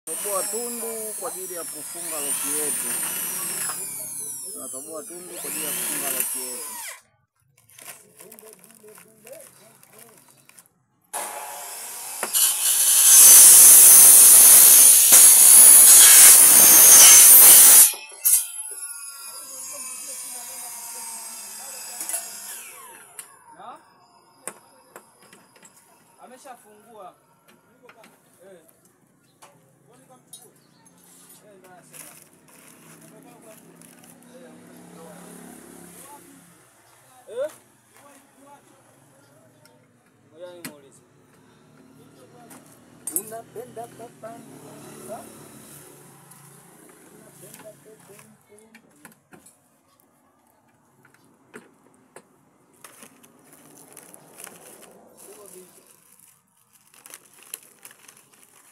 Tunatoboa tundu kwa ajili ya kufunga loki yetu. Tunatoboa tundu kwa ajili ya kufunga loki yetu. Na? Ameshafungua. Unapenda papa.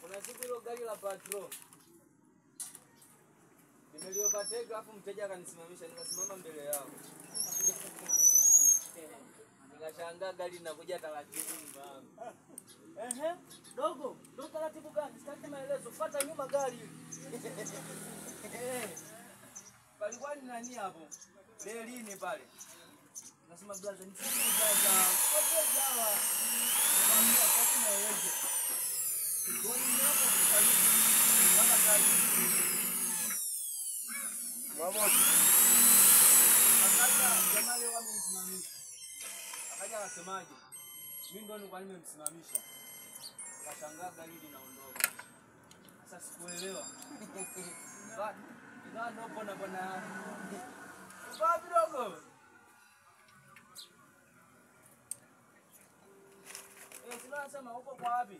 Kuna siku ile gari la patrol nimeliopateka, afu mteja akanisimamisha, nikasimama mbele yao. Nikashangaa gari linakuja taratibu mbavu. Dogo, ndo taratibu gani? Sitaki maelezo, fuata nyuma gari. Palikuwa ni nani hapo? Lelini pale. Nasema blaza, niseme blaza. Wote jawa. Nikamwambia sitaki maelezo. Goli yako karibu. Mpaka gari. Vamos. Akaja jamaa leo amemsimamisha. Akaja akasemaje? Mimi ndo nilikuwa nimemsimamisha. Kashangaa gari linaondoka. Sasa sikuelewa. Ndio ndo bwana. Wapi dogo? Sina sema uko kwa wapi?